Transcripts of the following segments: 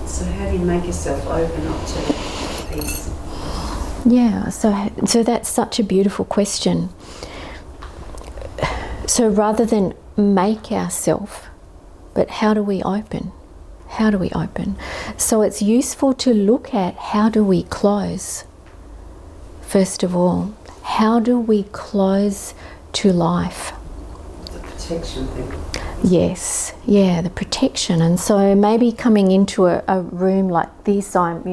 So how do you make yourself open up to peace? Yeah, so that's such a beautiful question. So rather than make ourselves, but how do we open? How do we open? So it's useful to look at how do we close. First of all, how do we close to life? The protection thing. Yes, yeah, the protection. And so maybe coming into a room like this, I'm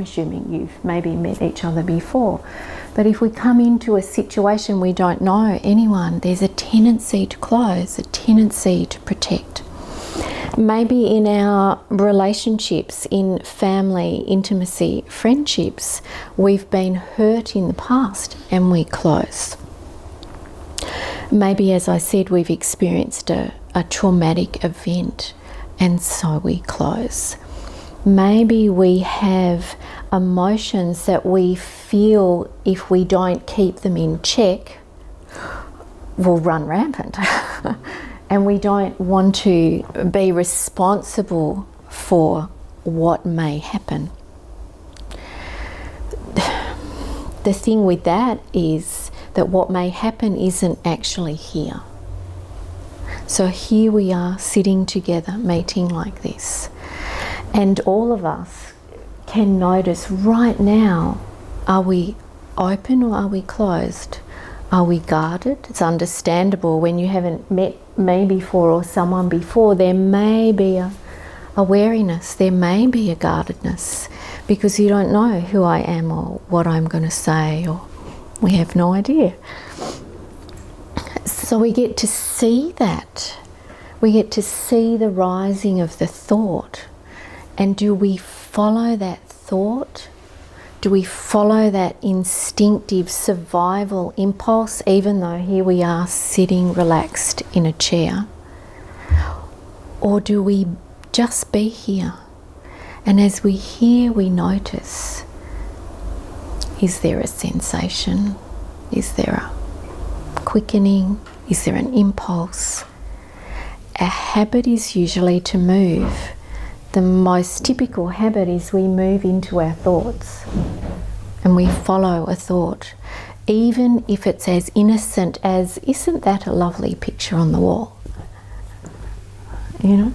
assuming you've maybe met each other before. But if we come into a situation we don't know anyone, there's a tendency to close, a tendency to protect. Maybe in our relationships, in family, intimacy, friendships, we've been hurt in the past and we close. Maybe, as I said, we've experienced a traumatic event and so we close. Maybe we have emotions that we feel if we don't keep them in check will run rampant. And we don't want to be responsible for what may happen. The thing with that is that what may happen isn't actually here. So here we are sitting together, meeting like this. And all of us can notice right now, are we open or are we closed? Are we guarded? It's understandable when you haven't met me before or someone before, there may be a wariness, there may be a guardedness because you don't know who I am or what I'm going to say, or we have no idea. So we get to see that. We get to see the rising of the thought. And do we follow that thought? Do we follow that instinctive survival impulse, even though here we are sitting relaxed in a chair? Or do we just be here? And as we hear, we notice, is there a sensation? Is there a quickening? Is there an impulse? A habit is usually to move. The most typical habit is we move into our thoughts and we follow a thought, even if it's as innocent as, isn't that a lovely picture on the wall? You know?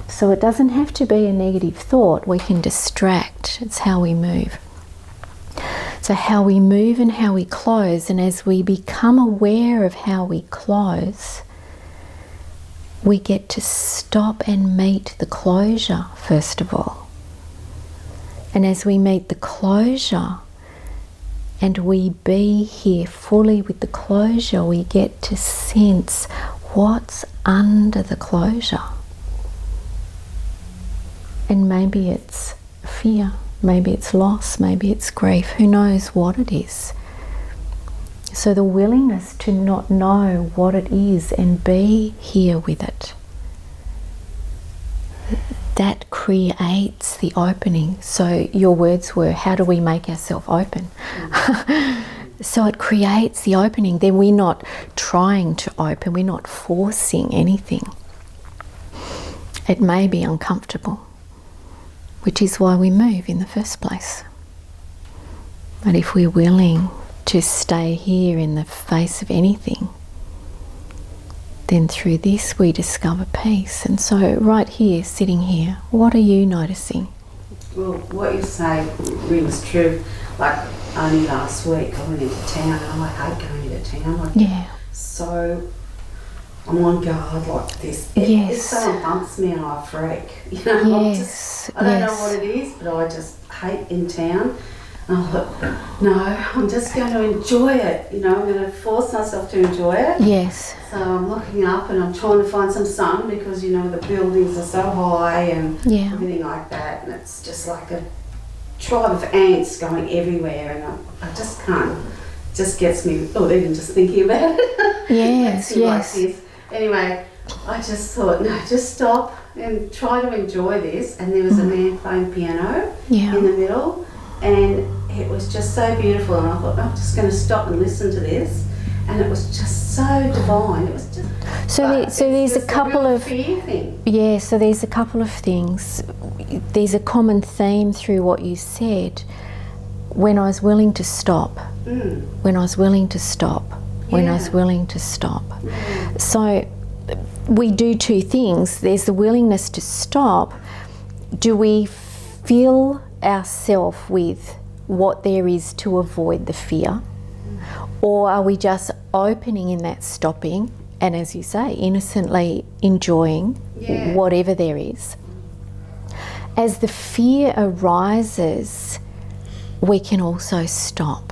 So it doesn't have to be a negative thought. We can distract. It's how we move. So how we move and how we close, and as we become aware of how we close, we get to stop and meet the closure, first of all. And as we meet the closure and we be here fully with the closure, we get to sense what's under the closure. And maybe it's fear, maybe it's loss, maybe it's grief, who knows what it is. So the willingness to not know what it is and be here with it, that creates the opening. So your words were, how do we make ourselves open? So it creates the opening. Then we're not trying to open, we're not forcing anything. It may be uncomfortable, which is why we move in the first place. But if we're willing to stay here in the face of anything, then through this we discover peace. And so right here, sitting here, what are you noticing? Well, what you say rings true. Like only last week I went into town, and I hate going into town. So I'm on guard like this. If someone bumps me and I freak, you know, I don't know what it is, but I just hate in town. And I thought, no, I'm just going to enjoy it. You know, I'm going to force myself to enjoy it. Yes. So I'm looking up and I'm trying to find some sun because, you know, the buildings are so high and everything like that. And it's just like a tribe of ants going everywhere. And I just can't. It just gets me, even just thinking about it. Yes, yes. Like this. Anyway, I just thought, no, just stop and try to enjoy this. And there was a man playing piano in the middle. And it was just so beautiful, and I thought, I'm just going to stop and listen to this. and it was just so divine. It was just. So there's a couple of fear thing. Yeah. So there's a couple of things. There's a common theme through what you said. When I was willing to stop. When I was willing to stop. When I was willing to stop. So we do two things. There's the willingness to stop. Do we fill ourselves with what there is to avoid the fear? Or are we just opening in that stopping and, as you say, innocently enjoying whatever there is? As the fear arises, we can also stop.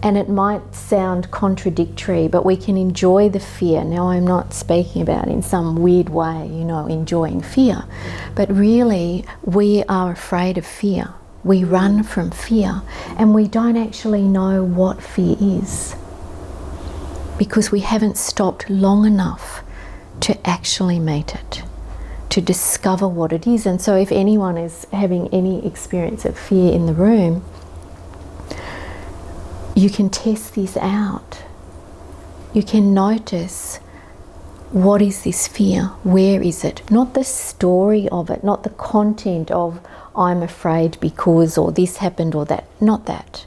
And it might sound contradictory, but we can enjoy the fear. Now, I'm not speaking about in some weird way, enjoying fear. But really, we are afraid of fear. We run from fear. And we don't actually know what fear is, because we haven't stopped long enough to actually meet it, to discover what it is. And so if anyone is having any experience of fear in the room, you can test this out. You can notice, what is this fear? Where is it? Not the story of it, not the content of I'm afraid because, or this happened, or that. Not that.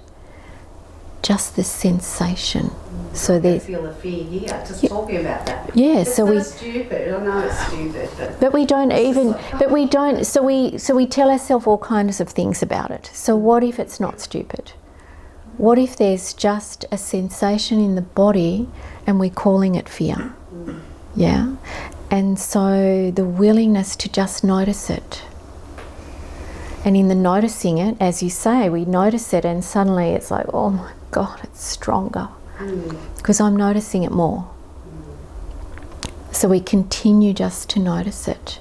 Just the sensation. So I feel the fear here, just talking about that. Yeah, it's so stupid. I know it's stupid, but we don't even. But we don't. So we tell ourselves all kinds of things about it. So what if it's not stupid? What if there's just a sensation in the body and we're calling it fear? Yeah? And so the willingness to just notice it. And in the noticing it, as you say, we notice it and suddenly it's like, oh my God, it's stronger. Because I'm noticing it more. So we continue just to notice it.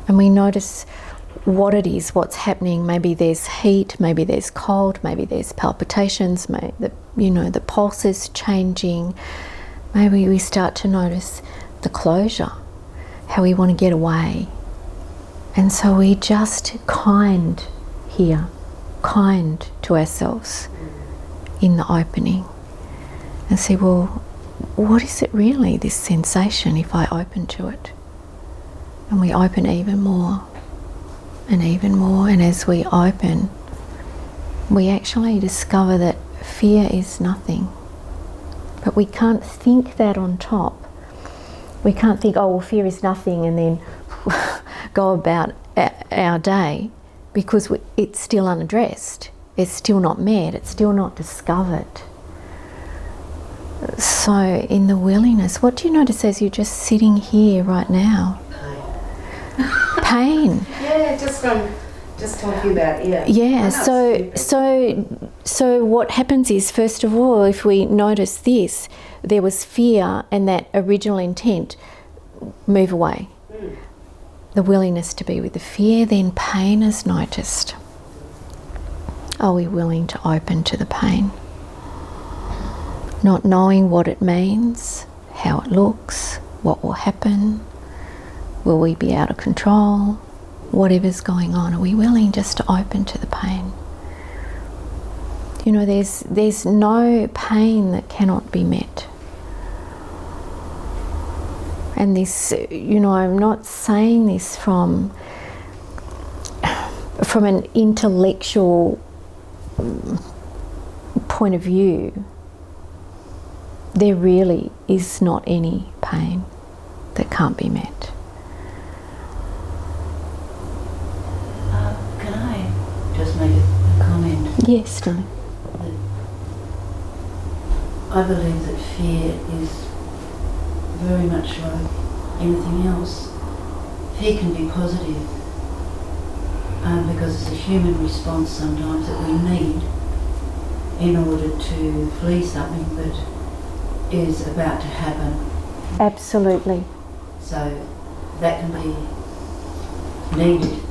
And we notice what it is, what's happening. Maybe there's heat, maybe there's cold, maybe there's palpitations, maybe the pulse is changing. Maybe we start to notice the closure, how we want to get away. And so we just kind here, kind to ourselves in the opening, and say, well, what is it really, this sensation, if I open to it? And we open even more. And even more, and as we open, we actually discover that fear is nothing. But we can't think that on top. We can't think, oh, well, fear is nothing, and then go about our day, because it's still unaddressed. It's still not met. It's still not discovered. So in the willingness, what do you notice as you're just sitting here right now? Pain. Yeah, just from talking about it. Yeah. So what happens is, first of all, if we notice this, there was fear, and that original intent, move away. The willingness to be with the fear, then pain is noticed. Are we willing to open to the pain? Not knowing what it means, how it looks, what will happen. Will we be out of control? Whatever's going on, are we willing just to open to the pain? There's no pain that cannot be met. And this, I'm not saying this from an intellectual point of view. There really is not any pain that can't be met. Just make a comment. Yes, darling. I believe that fear is very much like anything else. Fear can be positive because it's a human response sometimes that we need in order to flee something that is about to happen. Absolutely. So that can be needed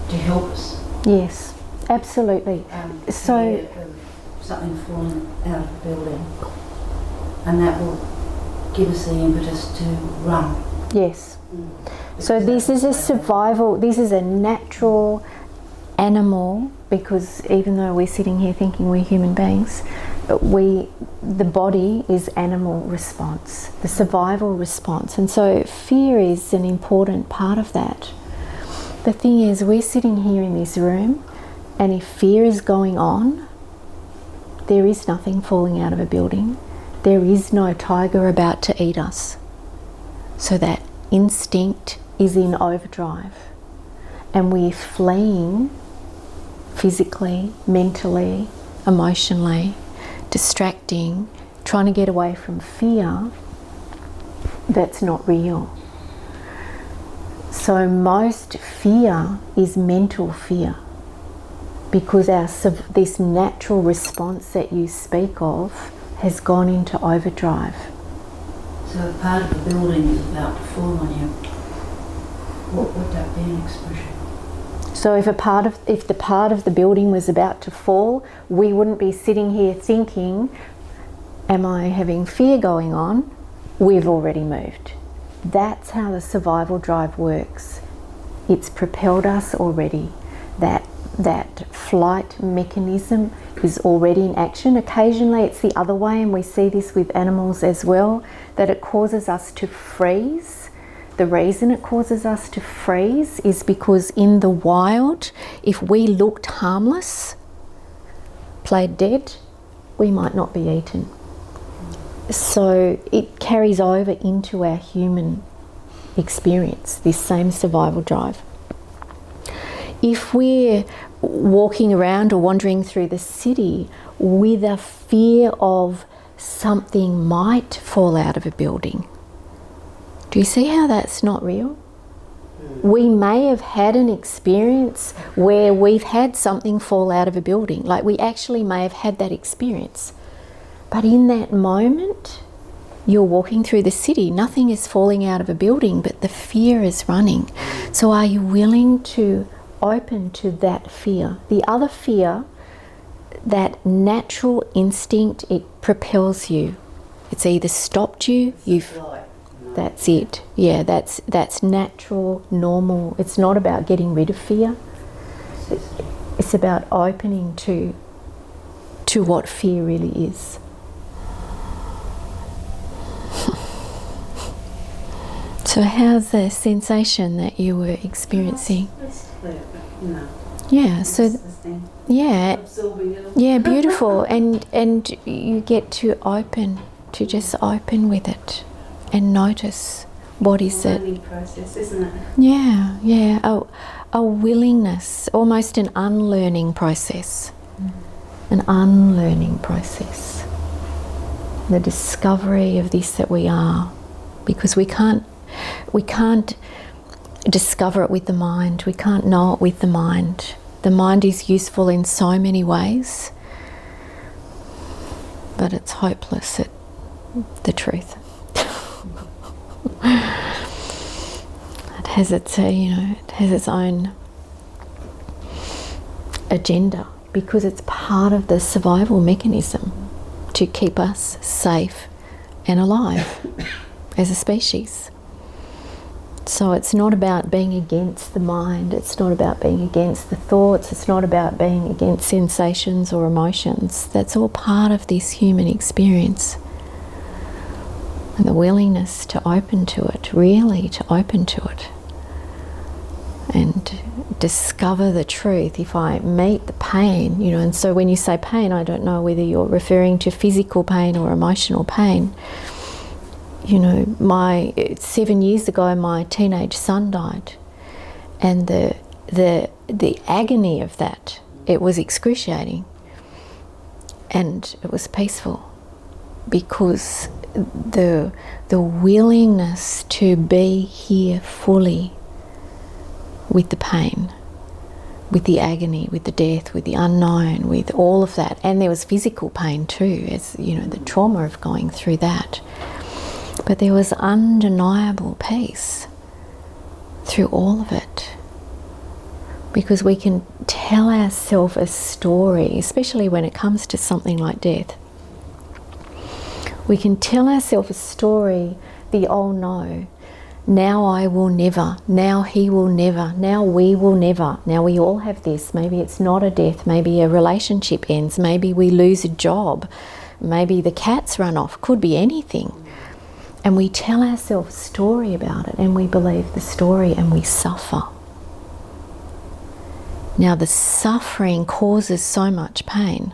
to help us. Yes, absolutely. So something falling out of the building, and that will give us the impetus to run. Yes. So this is a survival, this is a natural animal, because even though we're sitting here thinking we're human beings, the body is animal response, the survival response, and so fear is an important part of that. The thing is, we're sitting here in this room, and if fear is going on, there is nothing falling out of a building. There is no tiger about to eat us. So that instinct is in overdrive, and we're fleeing physically, mentally, emotionally, distracting, trying to get away from fear that's not real. So most fear is mental fear, because this natural response that you speak of has gone into overdrive. So if part of the building is about to fall on you, what would that be an expression? So if the part of the building was about to fall, we wouldn't be sitting here thinking, am I having fear going on? We've already moved. That's how the survival drive works. It's propelled us already. That flight mechanism is already in action. Occasionally it's the other way, and we see this with animals as well, that it causes us to freeze. The reason it causes us to freeze is because in the wild, if we looked harmless, played dead, we might not be eaten. So it carries over into our human experience, this same survival drive. If we're walking around or wandering through the city with a fear of something might fall out of a building, do you see how that's not real? We may have had an experience where we've had something fall out of a building, like we actually may have had that experience. But in that moment, you're walking through the city, nothing is falling out of a building, but the fear is running. So are you willing to open to that fear? The other fear, that natural instinct, it propels you. It's either stopped you, that's it. Yeah, that's natural, normal. It's not about getting rid of fear. It's about opening to what fear really is. So how's the sensation that you were experiencing? Yeah, so yeah, yeah, beautiful, and you get to just open with it and notice what is it. Learning process, isn't it? Yeah, a willingness, almost an unlearning process, an unlearning process. The discovery of this that we are, because we can't discover it with the mind. We can't know it with the mind. The mind is useful in so many ways, but it's hopeless at the truth. It has its, it has its own agenda, because it's part of the survival mechanism to keep us safe and alive as a species. So it's not about being against the mind, it's not about being against the thoughts, it's not about being against sensations or emotions. That's all part of this human experience. And the willingness to open to it, really to open to it. And discover the truth. If I meet the pain, and so when you say pain, I don't know whether you're referring to physical pain or emotional pain. 7 years ago, my teenage son died, and the agony of that, it was excruciating, and it was peaceful, because the willingness to be here fully with the pain, with the agony, with the death, with the unknown, with all of that, and there was physical pain too, as the trauma of going through that. But there was undeniable peace through all of it, because we can tell ourselves a story, especially when it comes to something like death. We can tell ourselves a story, the oh no, now I will never, now he will never, now we will never. Now we all have this. Maybe it's not a death, maybe a relationship ends, maybe we lose a job, maybe the cats run off, could be anything. And we tell ourselves a story about it, and we believe the story, and we suffer. Now the suffering causes so much pain.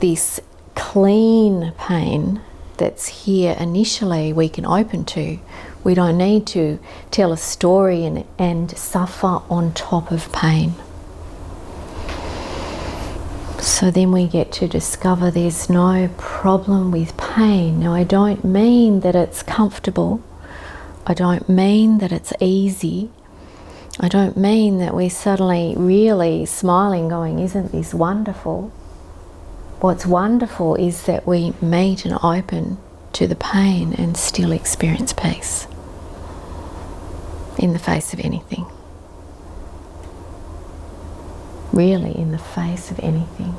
This clean pain that's here initially we can open to. We don't need to tell a story and suffer on top of pain. So then we get to discover there's no problem with pain. Now I don't mean that it's comfortable. I don't mean that it's easy. I don't mean that we're suddenly really smiling going, isn't this wonderful? What's wonderful is that we meet and open to the pain and still experience peace in the face of anything. Really, in the face of anything.